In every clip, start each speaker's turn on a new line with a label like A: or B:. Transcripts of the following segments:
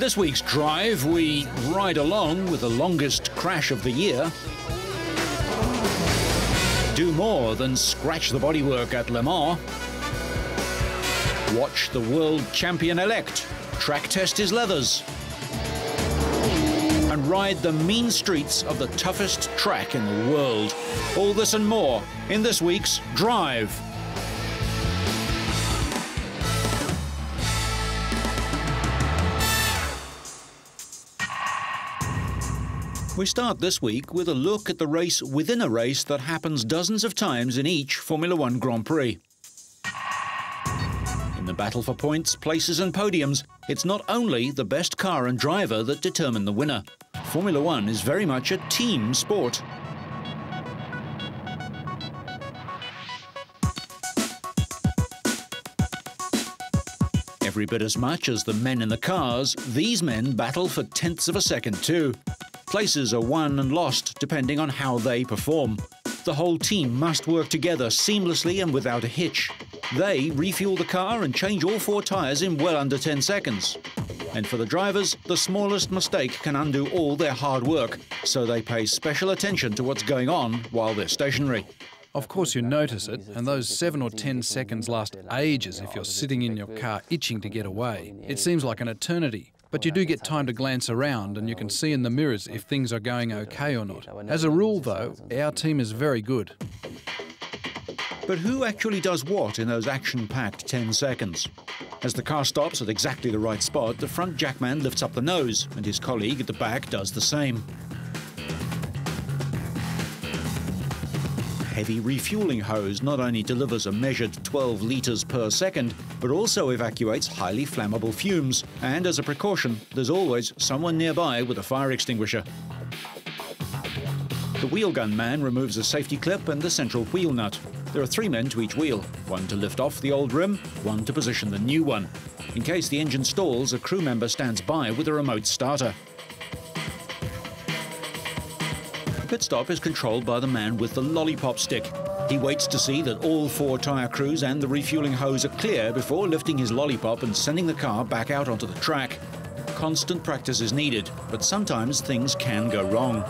A: this week's drive, we ride along with the longest crash of the year, do more than scratch the bodywork at Le Mans, watch the world champion-elect track test his leathers, and ride the mean streets of the toughest track in the world. All this and more in this week's Drive. We start this week with a look at the race within a race that happens dozens of times in each Formula One Grand Prix. In the battle for points, places and podiums, it's not only the best car and driver that determine the winner. Formula One is very much a team sport. Every bit as much as the men in the cars, these men battle for tenths of a second too. Places are won and lost depending on how they perform. The whole team must work together seamlessly and without a hitch. They refuel the car and change all 4 tyres in well under 10 seconds. And for the drivers, the smallest mistake can undo all their hard work, so they pay special attention to what's going on while they're stationary.
B: Of course you notice it, and those 7 or 10 seconds last ages if you're sitting in your car itching to get away. It seems like an eternity. But you do get time to glance around and you can see in the mirrors if things are going okay or not. As a rule, though, our team is very good.
A: But who actually does what in those action-packed 10 seconds? As the car stops at exactly the right spot, the front jackman lifts up the nose, and his colleague at the back does the same. Heavy refueling hose not only delivers a measured 12 litres per second, but also evacuates highly flammable fumes. And as a precaution, there's always someone nearby with a fire extinguisher. The wheel gun man removes a safety clip and the central wheel nut. There are 3 men to each wheel, one to lift off the old rim, one to position the new one. In case the engine stalls, a crew member stands by with a remote starter. The pit stop is controlled by the man with the lollipop stick. He waits to see that all 4 tyre crews and the refueling hose are clear before lifting his lollipop and sending the car back out onto the track. Constant practice is needed, but sometimes things can go wrong.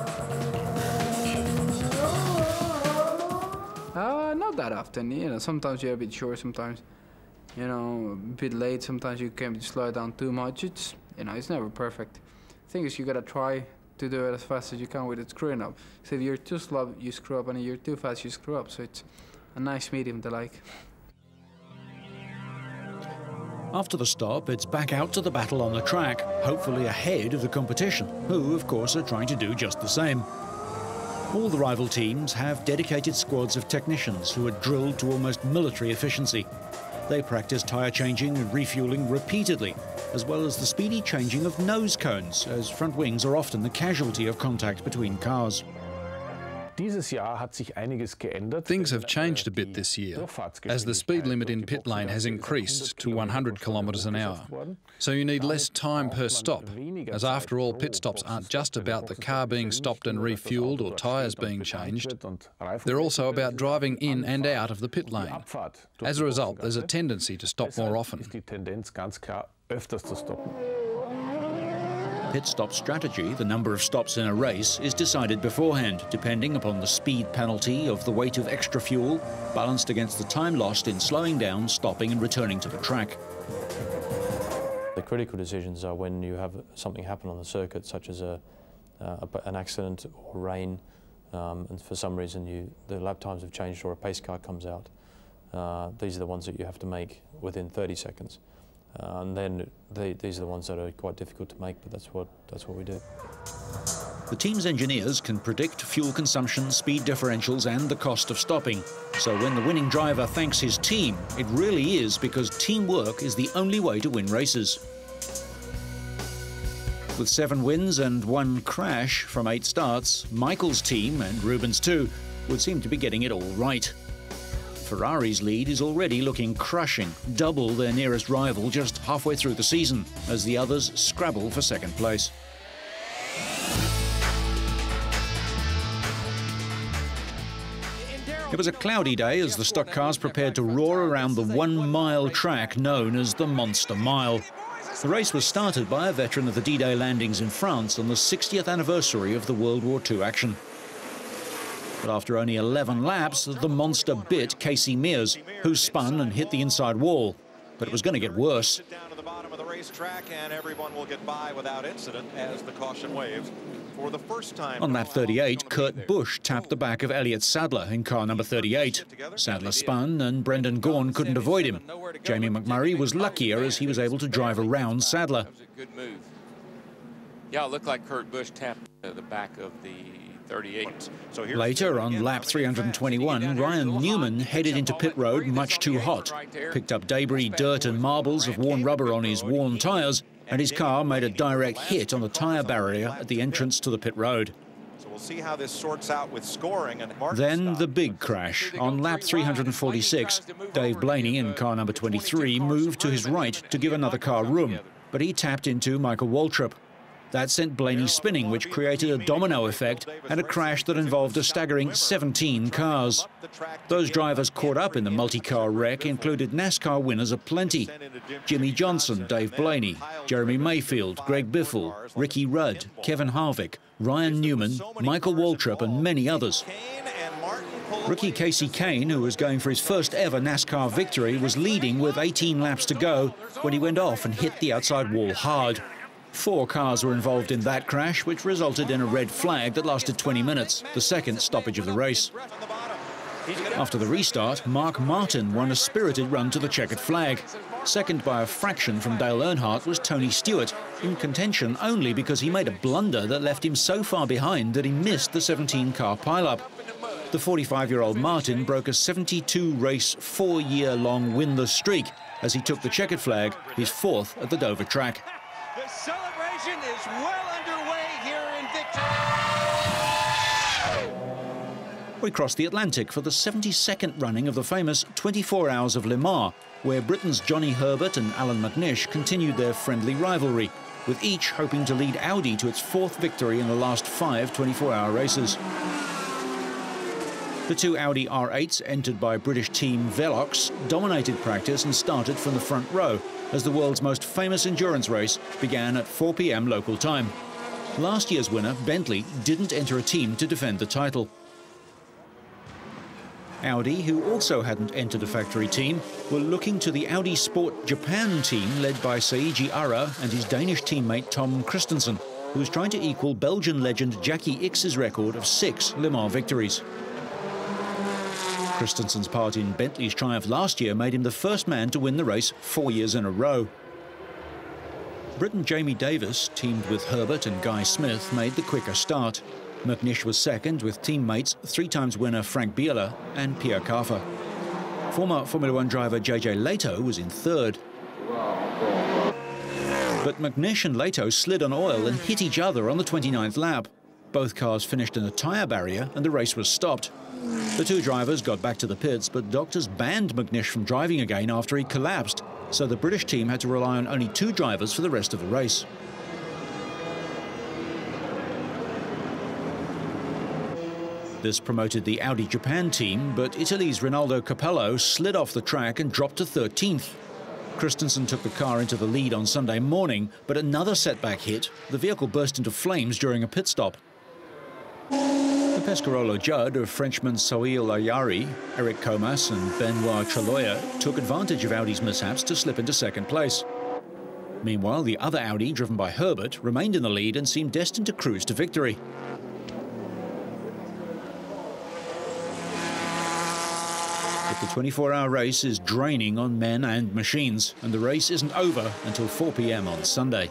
C: Not that often, you know, sometimes you're a bit short, sometimes, you know, a bit late, sometimes you can slow down too much. It's, you know, it's never perfect. The thing is, you gotta try to do it as fast as you can with it screwing up. So if you're too slow, you screw up, and if you're too fast, you screw up. So it's a nice medium to like.
A: After the stop, it's back out to the battle on the track, hopefully ahead of the competition, who, of course, are trying to do just the same. All the rival teams have dedicated squads of technicians who are drilled to almost military efficiency. They practice tyre changing and refueling repeatedly, as well as the speedy changing of nose cones, as front wings are often the casualty of contact between cars.
B: Things have changed a bit this year, as the speed limit in pit lane has increased to 100 kilometres an hour. So you need less time per stop, as after all, pit stops aren't just about the car being stopped and refueled or tyres being changed. They're also about driving in and out of the pit lane. As a result, there's a tendency to stop more often.
A: Pit stop strategy, the number of stops in a race, is decided beforehand, depending upon the speed penalty of the weight of extra fuel, balanced against the time lost in slowing down, stopping and returning to the track.
D: The critical decisions are when you have something happen on the circuit, such as an accident or rain, and for some reason the lap times have changed or a pace car comes out. These are the ones that you have to make within 30 seconds. And then these are the ones that are quite difficult to make, but that's what we do.
A: The team's engineers can predict fuel consumption, speed differentials and the cost of stopping. So when the winning driver thanks his team, it really is because teamwork is the only way to win races. With 7 wins and 1 crash from 8 starts, Michael's team, and Rubens too, would seem to be getting it all right. Ferrari's lead is already looking crushing, double their nearest rival just halfway through the season, as the others scrabble for second place. It was a cloudy day as the stock cars prepared to roar around the 1-mile track known as the Monster Mile. The race was started by a veteran of the D-Day landings in France on the 60th anniversary of the World War II action. But after only 11 laps, the monster bit Casey Mears, who spun and hit the inside wall. But it was going to get worse.
E: Down to the bottom of the racetrack, and everyone will get by without incident as the caution waves. For the first time
A: on lap 38, Kurt Busch tapped the back of Elliott Sadler in car number 38. Sadler spun and Brendan Gaughan couldn't avoid him. Jamie McMurray was luckier as he was able to drive around Sadler.
F: That was a good move. Yeah, it looked like Kurt Busch tapped the back of the 38.
A: Later, on lap 321, Ryan Newman headed into pit road much too hot, picked up debris, dirt and marbles of worn rubber on his worn tyres, and his car made a direct hit on the tyre barrier at the entrance to the pit road.
E: So we'll see how this sorts out with scoring. And
A: then the big crash. On lap 346, Dave Blaney in car number 23 moved to his right to give another car room, but he tapped into Michael Waltrip. That sent Blaney spinning, which created a domino effect and a crash that involved a staggering 17 cars. Those drivers caught up in the multi-car wreck included NASCAR winners aplenty: Jimmy Johnson, Dave Blaney, Jeremy Mayfield, Greg Biffle, Ricky Rudd, Kevin Harvick, Ryan Newman, Michael Waltrip and many others. Rookie Casey Kane, who was going for his first ever NASCAR victory, was leading with 18 laps to go when he went off and hit the outside wall hard. 4 cars were involved in that crash, which resulted in a red flag that lasted 20 minutes, the second stoppage of the race. After the restart, Mark Martin won a spirited run to the checkered flag. Second by a fraction from Dale Earnhardt was Tony Stewart, in contention only because he made a blunder that left him so far behind that he missed the 17-car pileup. The 45-year-old Martin broke a 72-race, 4-year-long winless streak as he took the checkered flag, his 4th at the Dover track.
G: The celebration is well underway here in victory.
A: We crossed the Atlantic for the 72nd running of the famous 24 Hours of Le Mans, where Britain's Johnny Herbert and Alan McNish continued their friendly rivalry, with each hoping to lead Audi to its 4th victory in the last 5 24-hour races. The 2 Audi R8s, entered by British team Velox, dominated practice and started from the front row as the world's most famous endurance race began at 4 p.m. local time. Last year's winner, Bentley, didn't enter a team to defend the title. Audi, who also hadn't entered a factory team, were looking to the Audi Sport Japan team led by Seiji Ara and his Danish teammate Tom Christensen, who was trying to equal Belgian legend Jackie Ickx's record of 6 Le Mans victories. Christensen's part in Bentley's triumph last year made him the first man to win the race 4 years in a row. Briton Jamie Davis, teamed with Herbert and Guy Smith, made the quicker start. McNish was second with teammates 3-time winner Frank Biela and Pierre Caffer. Former Formula One driver JJ Leto was in 3rd. But McNish and Leto slid on oil and hit each other on the 29th lap. Both cars finished in a tyre barrier and the race was stopped. The 2 drivers got back to the pits, but doctors banned McNish from driving again after he collapsed, so the British team had to rely on only 2 drivers for the rest of the race. This promoted the Audi Japan team, but Italy's Rinaldo Capello slid off the track and dropped to 13th. Christensen took the car into the lead on Sunday morning, but another setback hit. The vehicle burst into flames during a pit stop. The Pescarolo Judd of Frenchman Sohail Ayari, Eric Comas and Benoit Traloya took advantage of Audi's mishaps to slip into 2nd place. Meanwhile, the other Audi, driven by Herbert, remained in the lead and seemed destined to cruise to victory. But the 24-hour race is draining on men and machines, and the race isn't over until 4 p.m. on Sunday.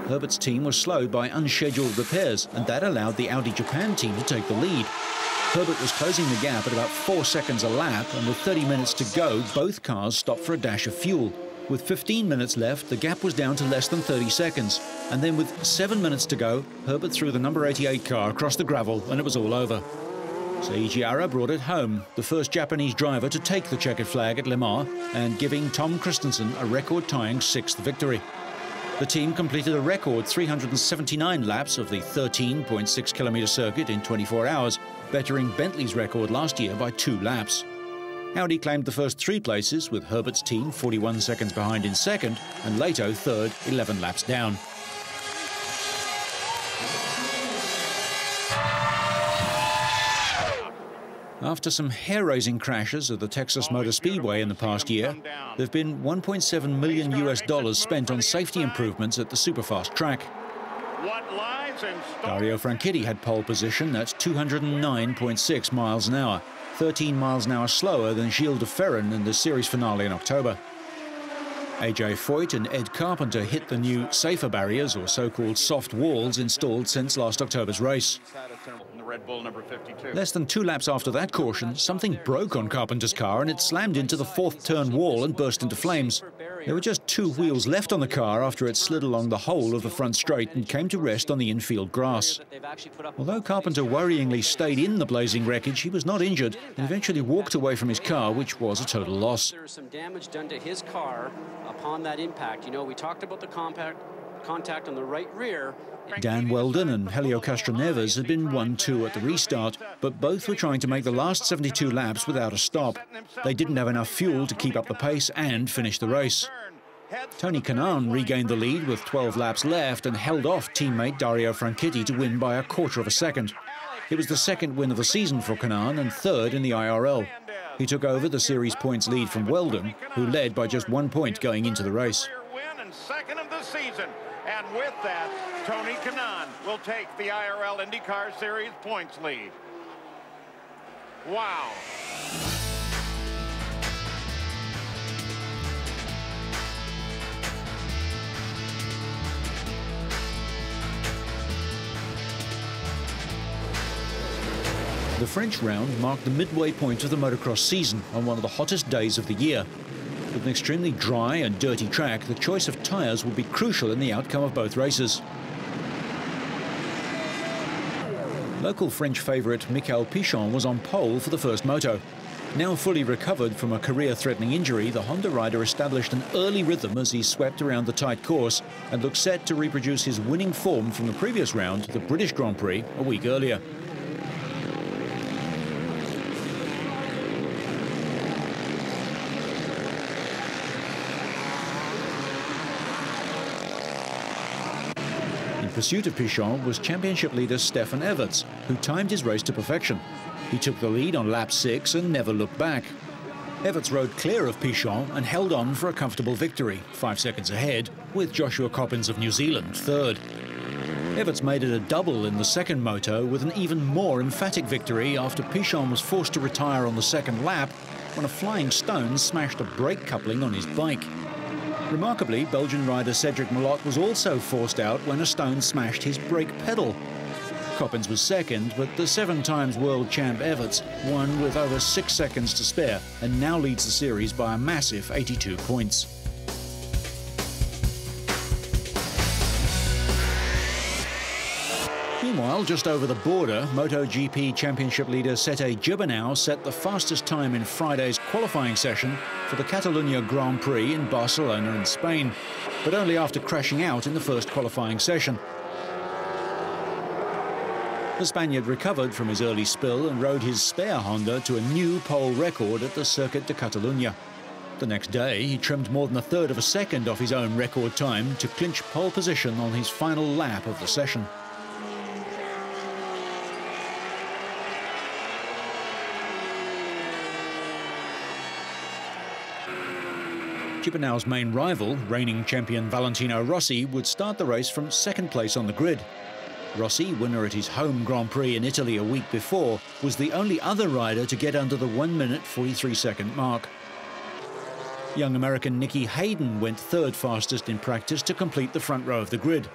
A: Herbert's team was slowed by unscheduled repairs, and that allowed the Audi Japan team to take the lead. Herbert was closing the gap at about 4 seconds a lap, and with 30 minutes to go, both cars stopped for a dash of fuel. With 15 minutes left, the gap was down to less than 30 seconds. And then with 7 minutes to go, Herbert threw the number 88 car across the gravel, and it was all over. Seiji Ara brought it home, the first Japanese driver to take the checkered flag at Le Mans, and giving Tom Christensen a record-tying 6th victory. The team completed a record 379 laps of the 13.6-kilometre circuit in 24 hours, bettering Bentley's record last year by 2 laps. Audi claimed the first 3 places, with Herbert's team 41 seconds behind in second and Leto third, 11 laps down. After some hair-raising crashes at the Texas Motor Speedway in the past year, there have been $1.7 million spent on safety improvements at the superfast track. Dario Franchitti had pole position at 209.6 miles an hour, 13 miles an hour slower than Gilles de Ferran in the series finale in October. AJ Foyt and Ed Carpenter hit the new safer barriers, or so-called soft walls, installed since last October's race. Less than 2 laps after that caution, something broke on Carpenter's car and it slammed into the 4th turn wall and burst into flames. There were just 2 wheels left on the car after it slid along the whole of the front straight and came to rest on the infield grass. Although Carpenter worryingly stayed in the blazing wreckage, he was not injured and eventually walked away from his car, which was a total loss.
H: There was some damage done to his car upon that impact. You know, we talked about the contact on the right rear.
A: Dan Weldon and Helio Castroneves had been 1-2 at the restart, but both were trying to make the last 72 laps without a stop. They didn't have enough fuel to keep up the pace and finish the race. Tony Kanaan regained the lead with 12 laps left and held off teammate Dario Franchitti to win by 1/4 of a second. It was the 2nd win of the season for Kanaan and 3rd in the IRL. He took over the series points lead from Weldon, who led by just 1 point going into the race.
I: And with that, Tony Kanaan will take the IRL IndyCar Series points lead. Wow.
A: The French round marked the midway point of the motocross season on one of the hottest days of the year. With an extremely dry and dirty track, the choice of tyres will be crucial in the outcome of both races. Local French favourite Michael Pichon was on pole for the first moto. Now fully recovered from a career-threatening injury, the Honda rider established an early rhythm as he swept around the tight course and looked set to reproduce his winning form from the previous round, the British Grand Prix, a week earlier. In pursuit of Pichon was championship leader Stefan Everts, who timed his race to perfection. He took the lead on lap 6 and never looked back. Everts rode clear of Pichon and held on for a comfortable victory, 5 seconds ahead, with Joshua Coppins of New Zealand 3rd. Everts made it a double in the 2nd moto with an even more emphatic victory after Pichon was forced to retire on the 2nd lap when a flying stone smashed a brake coupling on his bike. Remarkably, Belgian rider Cedric Malot was also forced out when a stone smashed his brake pedal. Coppins was 2nd, but the 7-times world champ Everts won with over 6 seconds to spare and now leads the series by a massive 82 points. Meanwhile, just over the border, MotoGP Championship leader Sete Gibernau set the fastest time in Friday's qualifying session for the Catalunya Grand Prix in Barcelona in Spain, but only after crashing out in the first qualifying session. The Spaniard recovered from his early spill and rode his spare Honda to a new pole record at the Circuit de Catalunya. The next day, he trimmed more than 1/3 of a second off his own record time to clinch pole position on his final lap of the session. Gibernau's main rival, reigning champion Valentino Rossi, would start the race from 2nd place on the grid. Rossi, winner at his home Grand Prix in Italy a week before, was the only other rider to get under the 1-minute 43-second mark. Young American Nicky Hayden went 3rd fastest in practice to complete the front row of the grid.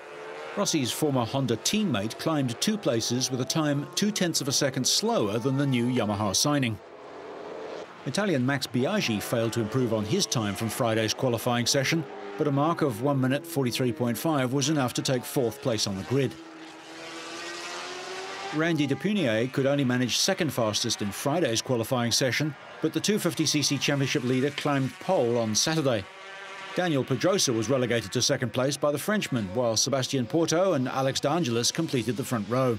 A: Rossi's former Honda teammate climbed 2 places with a time 0.2 of a second slower than the new Yamaha signing. Italian Max Biaggi failed to improve on his time from Friday's qualifying session, but a mark of 1-minute 43.5 was enough to take 4th place on the grid. Randy Depunier could only manage 2nd fastest in Friday's qualifying session, but the 250cc championship leader climbed pole on Saturday. Daniel Pedrosa was relegated to 2nd place by the Frenchman, while Sebastian Porto and Alex De Angelis completed the front row.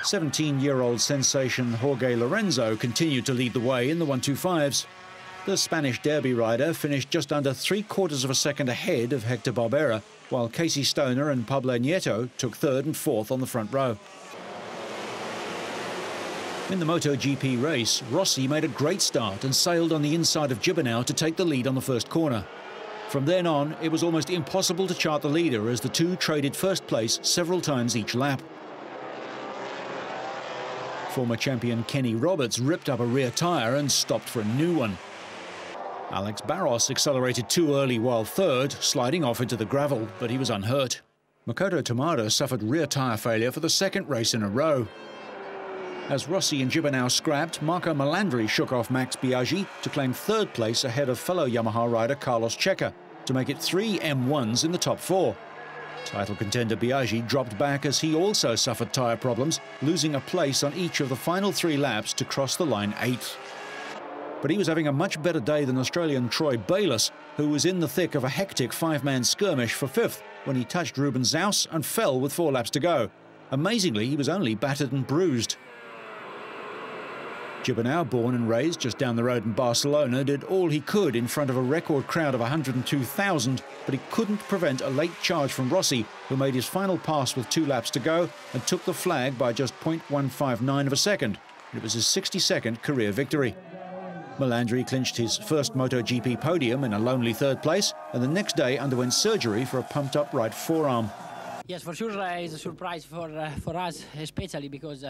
A: 17-year-old sensation Jorge Lorenzo continued to lead the way in the 125s. The Spanish Derby rider finished just under 3/4 of a second ahead of Hector Barbera, while Casey Stoner and Pablo Nieto took third and fourth on the front row. In the MotoGP race, Rossi made a great start and sailed on the inside of Gibernau to take the lead on the first corner. From then on, it was almost impossible to chart the leader as the two traded first place several times each lap. Former champion Kenny Roberts ripped up a rear tyre and stopped for a new one. Alex Barros accelerated too early while third, sliding off into the gravel, but he was unhurt. Makoto Tamada suffered rear tyre failure for the second race in a row. As Rossi and Gibernau scrapped, Marco Melandri shook off Max Biaggi to claim third place ahead of fellow Yamaha rider Carlos Checa to make it 3 M1s in the top 4. Title contender Biaggi dropped back as he also suffered tyre problems, losing a place on each of the final 3 laps to cross the line 8th. But he was having a much better day than Australian Troy Bayliss, who was in the thick of a hectic 5-man skirmish for 5th when he touched Ruben Zaus and fell with 4 laps to go. Amazingly, he was only battered and bruised. Gibernau, born and raised just down the road in Barcelona, did all he could in front of a record crowd of 102,000, but he couldn't prevent a late charge from Rossi, who made his final pass with 2 laps to go and took the flag by just 0.159 of a second. It was his 62nd career victory. Melandri clinched his first MotoGP podium in a lonely 3rd place, and the next day underwent surgery for a pumped-up right forearm.
J: Yes, for sure it's a surprise for us, especially because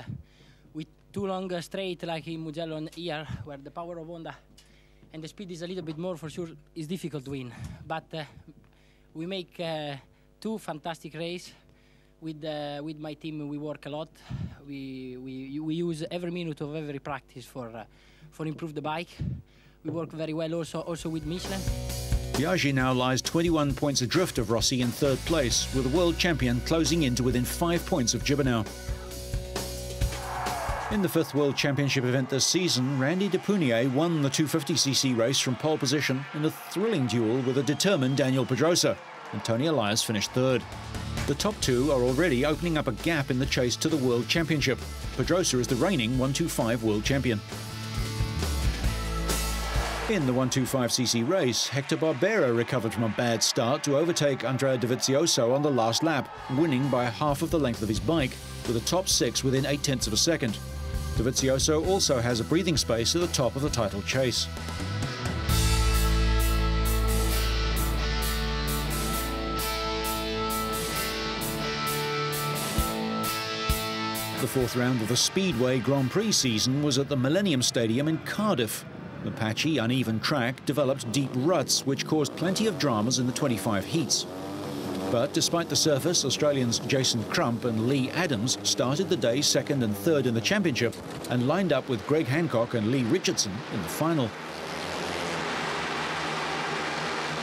J: with 2 long straight like in Mugello and here, where the power of Honda and the speed is a little bit more, for sure it's difficult to win. But we make 2 fantastic races. With my team, we work a lot. We use every minute of every practice for improve the bike. We work very well also with Michelin.
A: Biaggi now lies 21 points adrift of Rossi in 3rd place, with the world champion closing in to within 5 points of Gibernau. In the 5th World Championship event this season, Randy de Punier won the 250cc race from pole position in a thrilling duel with a determined Daniel Pedrosa, and Tony Elias finished 3rd. The top 2 are already opening up a gap in the chase to the World Championship. Pedrosa is the reigning 125 world champion. In the 125cc race, Hector Barbera recovered from a bad start to overtake Andrea Dovizioso on the last lap, winning by half of the length of his bike, with a top 6 within 0.8 of a second. Dovizioso also has a breathing space at the top of the title chase. The 4th round of the Speedway Grand Prix season was at the Millennium Stadium in Cardiff. The patchy, uneven track developed deep ruts, which caused plenty of dramas in the 25 heats. But despite the surface, Australians Jason Crump and Lee Adams started the day 2nd and 3rd in the championship and lined up with Greg Hancock and Lee Richardson in the final.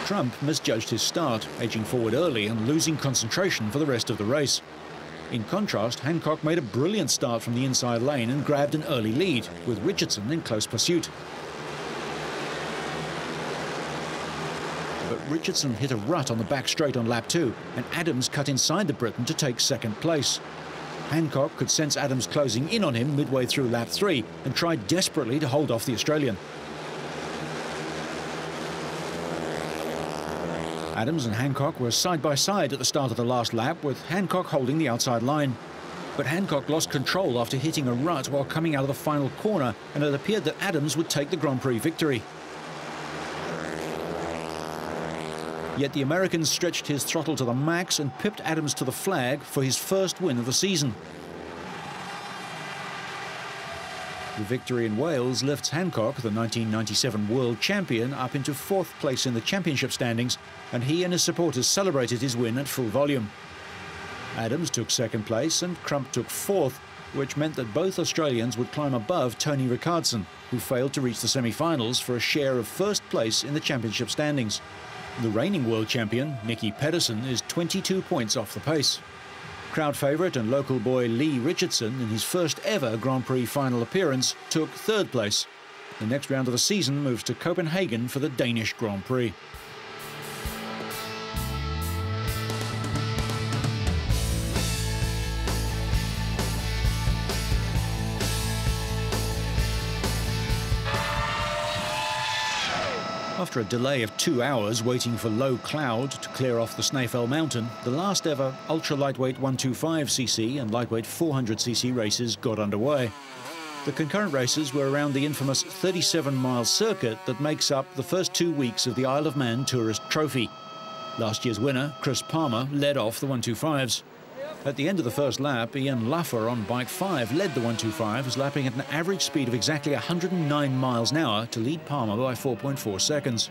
A: Crump misjudged his start, edging forward early and losing concentration for the rest of the race. In contrast, Hancock made a brilliant start from the inside lane and grabbed an early lead, with Richardson in close pursuit. But Richardson hit a rut on the back straight on lap 2, and Adams cut inside the Briton to take 2nd place. Hancock could sense Adams closing in on him midway through lap 3 and tried desperately to hold off the Australian. Adams and Hancock were side by side at the start of the last lap, with Hancock holding the outside line. But Hancock lost control after hitting a rut while coming out of the final corner, and it appeared that Adams would take the Grand Prix victory. Yet the American stretched his throttle to the max and pipped Adams to the flag for his first win of the season. The victory in Wales lifts Hancock, the 1997 world champion, up into 4th place in the championship standings, and he and his supporters celebrated his win at full volume. Adams took 2nd place and Crump took 4th, which meant that both Australians would climb above Tony Ricardson, who failed to reach the semi-finals for a share of 1st place in the championship standings. The reigning world champion, Nicky Pedersen, is 22 points off the pace. Crowd favourite and local boy Lee Richardson, in his first ever Grand Prix final appearance, took 3rd place. The next round of the season moves to Copenhagen for the Danish Grand Prix. After a delay of 2 hours waiting for low cloud to clear off the Snaefell Mountain, the last ever ultra-lightweight 125cc and lightweight 400cc races got underway. The concurrent races were around the infamous 37-mile circuit that makes up the first 2 weeks of the Isle of Man Tourist Trophy. Last year's winner, Chris Palmer, led off the 125s. At the end of the first lap, Ian Luffer on bike 5 led the 125s, lapping at an average speed of exactly 109 miles an hour to lead Palmer by 4.4 seconds.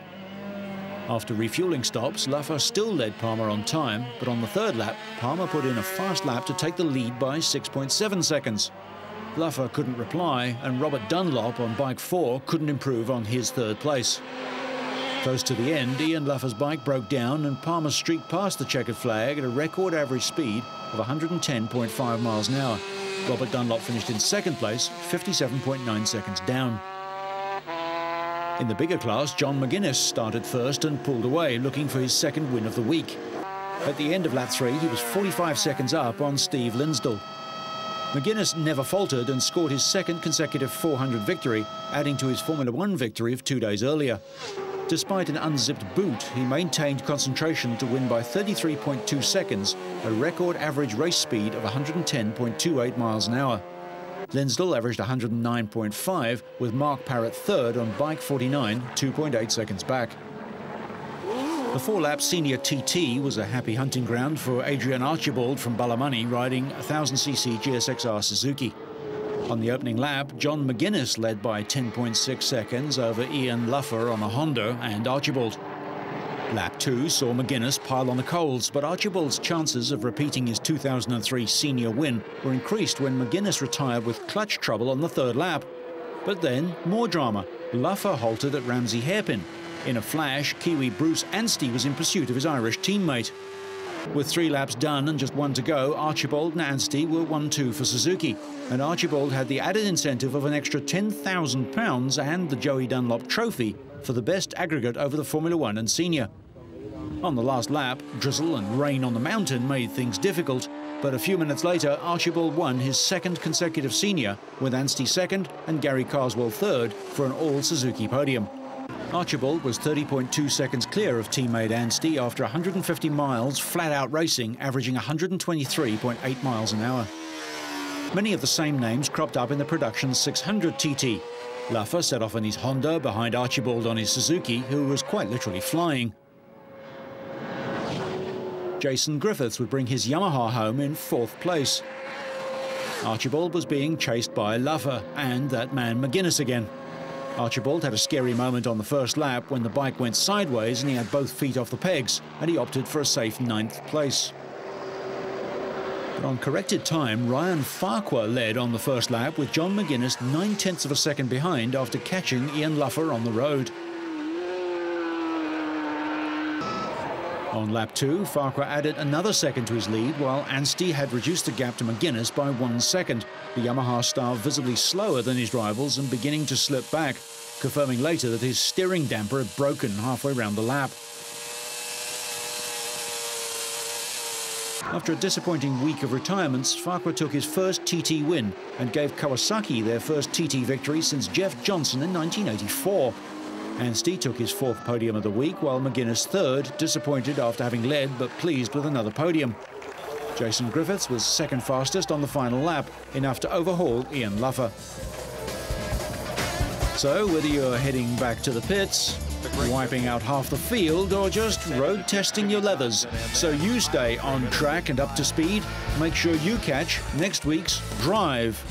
A: After refueling stops, Luffer still led Palmer on time, but on the third lap, Palmer put in a fast lap to take the lead by 6.7 seconds. Luffer couldn't reply, and Robert Dunlop on bike 4 couldn't improve on his third place. Close to the end, Ian Luffer's bike broke down and Palmer streaked past the checkered flag at a record average speed of 110.5 miles an hour. Robert Dunlop finished in second place, 57.9 seconds down. In the bigger class, John McGuinness started first and pulled away, looking for his second win of the week. At the end of lap 3, he was 45 seconds up on Steve Linsdell. McGuinness never faltered and scored his second consecutive 400 victory, adding to his Formula 1 victory of 2 days earlier. Despite an unzipped boot, he maintained concentration to win by 33.2 seconds, a record average race speed of 110.28 miles an hour. Linsdell averaged 109.5, with Mark Parrott third on bike 49, 2.8 seconds back. The 4-lap senior TT was a happy hunting ground for Adrian Archibald from Balamoney riding a 1000cc GSXR Suzuki. On the opening lap, John McGuinness led by 10.6 seconds over Ian Luffer on a Honda and Archibald. Lap 2 saw McGuinness pile on the coals, but Archibald's chances of repeating his 2003 senior win were increased when McGuinness retired with clutch trouble on the third lap. But then, more drama. Luffer halted at Ramsey Hairpin. In a flash, Kiwi Bruce Anstey was in pursuit of his Irish teammate. With 3 laps done and just 1 to go, Archibald and Anstey were 1-2 for Suzuki, and Archibald had the added incentive of an extra £10,000 and the Joey Dunlop Trophy for the best aggregate over the Formula 1 and Senior. On the last lap, drizzle and rain on the mountain made things difficult, but a few minutes later, Archibald won his second consecutive Senior, with Anstey second and Gary Carswell third for an all-Suzuki podium. Archibald was 30.2 seconds clear of teammate Anstey after 150 miles flat-out racing, averaging 123.8 miles an hour. Many of the same names cropped up in the production 600 TT. Luffer set off in his Honda behind Archibald on his Suzuki, who was quite literally flying. Jason Griffiths would bring his Yamaha home in 4th place. Archibald was being chased by Luffer and that man McGuinness again. Archibald had a scary moment on the first lap when the bike went sideways and he had both feet off the pegs, and he opted for a safe 9th place. But on corrected time, Ryan Farquhar led on the first lap with John McGuinness 9/10 of a second behind after catching Ian Luffer on the road. On lap 2, Farquhar added another second to his lead, while Anstey had reduced the gap to McGuinness by 1 second, the Yamaha star visibly slower than his rivals and beginning to slip back, confirming later that his steering damper had broken halfway round the lap. After a disappointing week of retirements, Farquhar took his first TT win and gave Kawasaki their first TT victory since Jeff Johnson in 1984. Anstey took his 4th podium of the week, while McGuinness 3rd, disappointed after having led but pleased with another podium. Jason Griffiths was 2nd fastest on the final lap, enough to overhaul Ian Luffer. So whether you're heading back to the pits, wiping out half the field, or just road testing your leathers, so you stay on track and up to speed, make sure you catch next week's Drive.